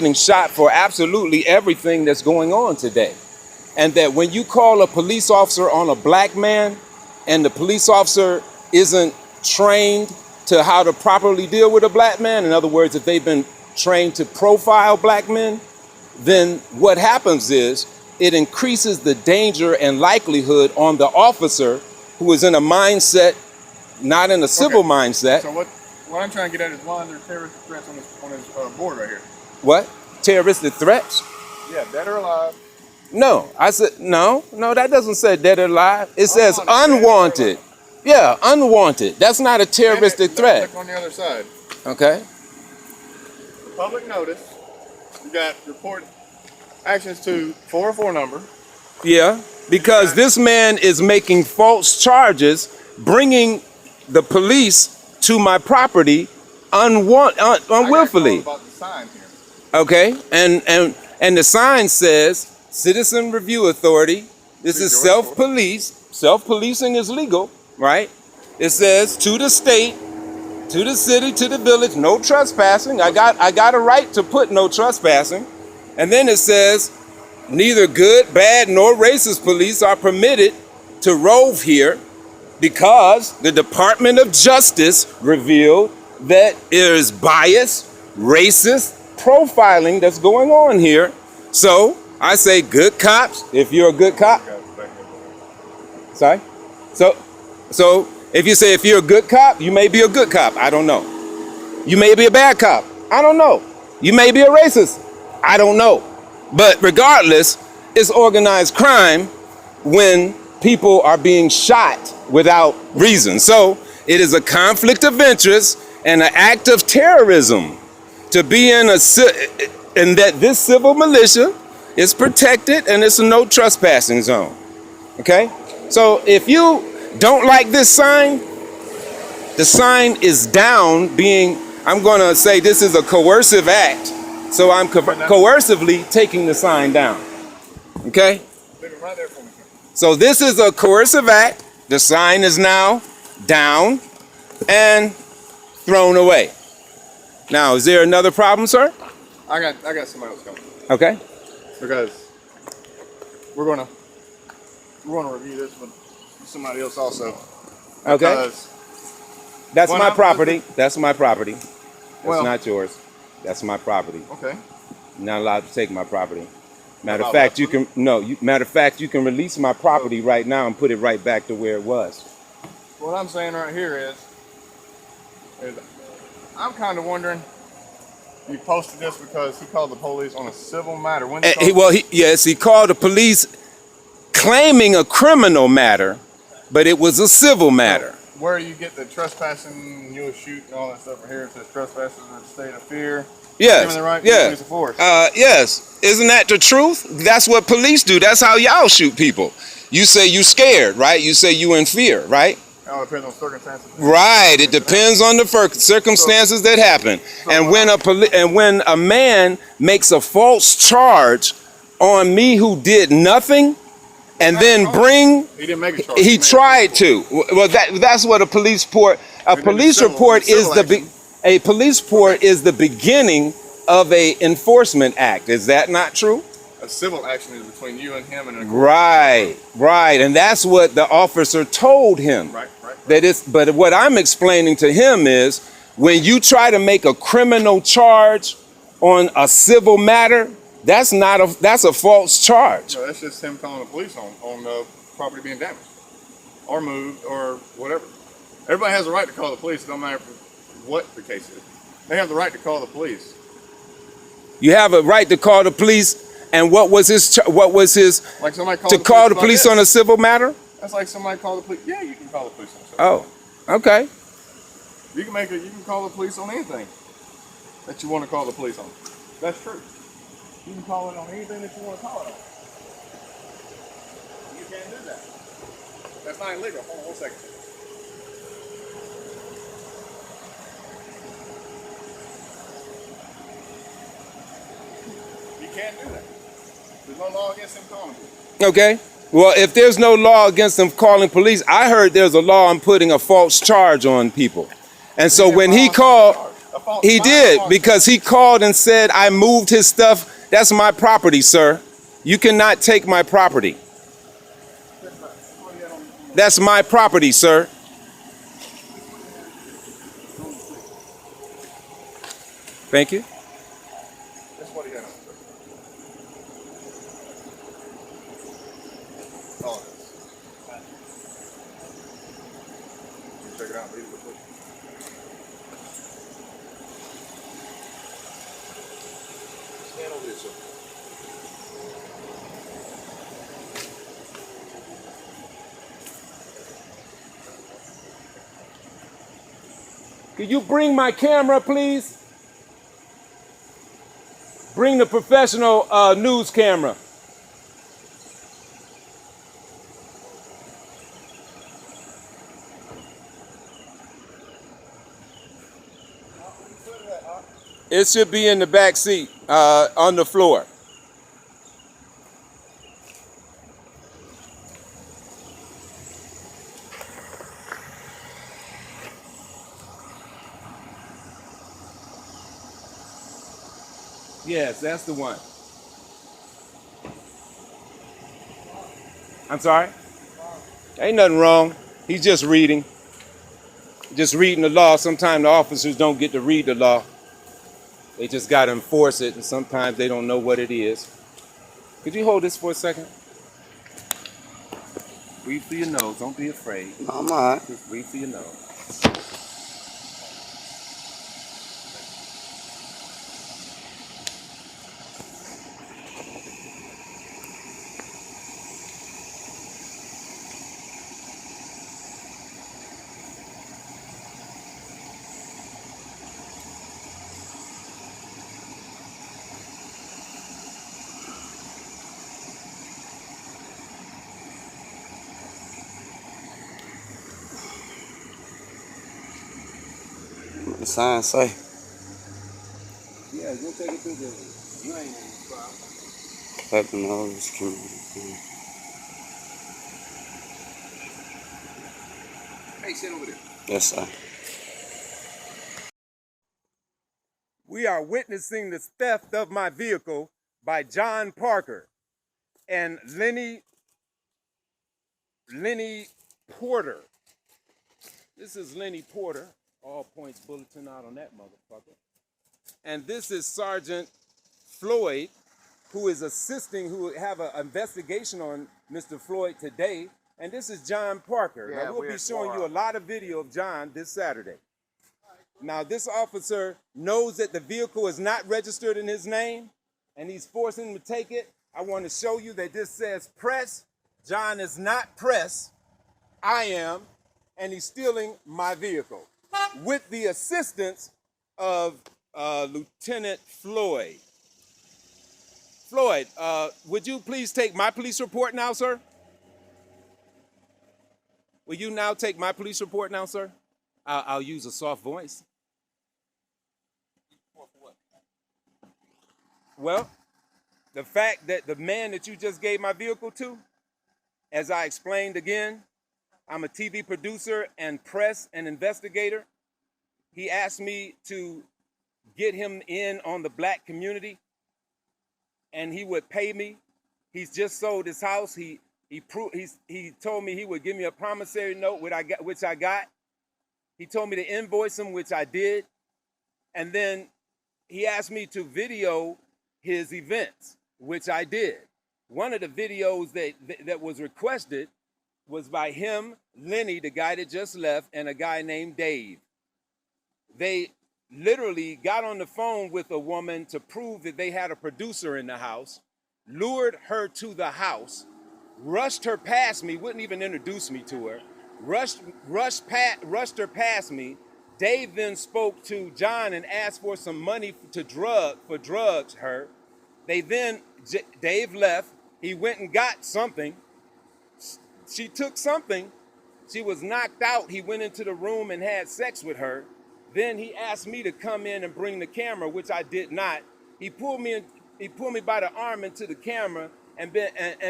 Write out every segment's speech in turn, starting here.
getting shot for absolutely everything that's going on today. And that when you call a police officer on a black man and the police officer isn't trained to how to properly deal with a black man, in other words, if they've been trained to profile black men, then what happens is it increases the danger and likelihood on the officer who is in a mindset, not in a civil mindset. So what I'm trying to get at is why are there terrorist threats on this board right here? What? Terroristic threats? Yeah, dead or alive. No, I said, no, that doesn't say dead or alive. It says unwanted. Yeah, unwanted. That's not a terroristic threat. Look on the other side. Okay. Public notice. You got report actions to 404 number. Yeah, because this man is making false charges, bringing the police to my property unwillfully. About the sign here. Okay, and the sign says Citizen Review Authority. This is self-police. Self-policing is legal, right? It says to the state, to the city, to the village, no trespassing. I got a right to put no trespassing. And then it says neither good, bad, nor racist police are permitted to rove here because the Department of Justice revealed that there is bias, racist profiling that's going on here. So I say good cops, if you're a good cop. Sorry? So if you say if you're a good cop, you may be a good cop. I don't know. You may be a bad cop. I don't know. You may be a racist. I don't know. But regardless, it's organized crime when people are being shot without reason. So it is a conflict of interest and an act of terrorism to be in and that this civil militia is protected and it's a no trespassing zone. Okay? So if you don't like this sign, the sign is down being, I'm going to say this is a coercive act. So I'm coercively taking the sign down. Okay? So this is a coercive act. The sign is now down and thrown away. Now, is there another problem, sir? I got somebody else coming. Okay. Because we're gonna review this with somebody else also. Okay. That's my property. That's my property. That's not yours. That's my property. Okay. You're not allowed to take my property. Matter of fact, you can you can release my property right now and put it right back to where it was. What I'm saying right here is I'm kind of wondering. You posted this because he called the police on a civil matter. When he called the police claiming a criminal matter, but it was a civil matter. Where you get the trespassing, you'll shoot and all that stuff right here. It says trespassing in a state of fear. Yes. The right to use of force. Yes. Isn't that the truth? That's what police do. That's how y'all shoot people. You say you scared, right? You say you in fear, right? It depends on circumstances. Right. It depends on the circumstances that happen. And when a man makes a false charge on me who did nothing, and then he didn't make a charge. He tried to. Well, that's what a police report. A police report is the beginning of a enforcement act. Is that not true? A civil action is between you and him, and a right, and that's what the officer told him. Right. But what I'm explaining to him is when you try to make a criminal charge on a civil matter, that's a false charge. No, that's just him calling the police on the property being damaged or moved or whatever. Everybody has a right to call the police. It don't matter what the case is. They have the right to call the police. You have a right to call the police. And what was his? Like somebody to call the police on a civil matter? That's like somebody call the police. Yeah, you can call the police on a civil matter. Oh, okay. You can call the police on anything that you want to call the police on. That's true. You can call it on anything that you want to call it on. You can't do that. That's not illegal. Hold on 1 second. You can't do that. There's no law against him calling police. Okay. Well, if there's no law against him calling police, I heard there's a law on putting a false charge on people. And so when he called... A fault. He My did, fault. because he called and said, I moved his stuff. That's my property, sir. You cannot take my property. That's my property, sir. Thank you. That's what he had on. Oh, check it out. Leave it with me. Stand over there, sir. Could you bring my camera, please? Bring the professional news camera. It should be in the back seat, on the floor. Yes, that's the one. I'm sorry? Ain't nothing wrong. He's just reading. Just reading the law. Sometimes the officers don't get to read the law. They just got to enforce it, and sometimes they don't know what it is. Could you hold this for a second? Breathe through your nose. Don't be afraid. I'm all right. Just breathe through your nose. What the sign say? Yeah, go take it through this. You ain't in the problem. Clapping nose community. Hey, sit over there. Yes, sir. We are witnessing the theft of my vehicle by John Parker and Lenny Porter. This is Lenny Porter. All points bulletin out on that motherfucker. And this is Sergeant Floyd, who is assisting, who have an investigation on Mr. Floyd today. And this is John Parker. Yeah, now, we'll be showing you a lot of video of John this Saturday. Now, this officer knows that the vehicle is not registered in his name, and he's forcing him to take it. I want to show you that this says press. John is not press. I am, and he's stealing my vehicle with the assistance of Lieutenant Floyd. Floyd, would you please take my police report now, sir? Will you now take my police report now, sir? I'll use a soft voice. Well, the fact that the man that you just gave my vehicle to, as I explained again, I'm a TV producer and press and investigator. He asked me to get him in on the black community, and he would pay me. He's just sold his house. He told me he would give me a promissory note, which I got. He told me to invoice him, which I did. And then he asked me to video his events, which I did. One of the videos that was requested was by him, Lenny, the guy that just left, and a guy named Dave. They literally got on the phone with a woman to prove that they had a producer in the house, lured her to the house, rushed her past me, wouldn't even introduce me to her, rushed her past me. Dave then spoke to John and asked for some money for drugs her. Dave left. He went and got something. She took something. She was knocked out. He went into the room and had sex with her. Then he asked me to come in and bring the camera, which I did not. He pulled me by the arm into the camera and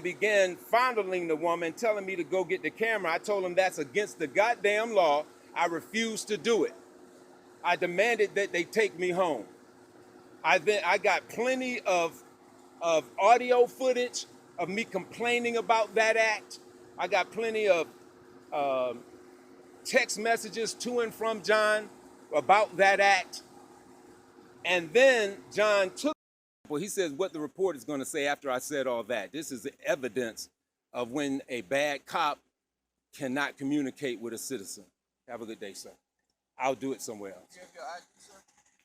began fondling the woman, telling me to go get the camera. I told him that's against the goddamn law. I refused to do it. I demanded that they take me home. I got plenty of audio footage of me complaining about that act. I got plenty of text messages to and from John about that act. And then John took, well, he says what the report is going to say after I said all that. This is the evidence of when a bad cop cannot communicate with a citizen. Have a good day, sir. I'll do it somewhere else.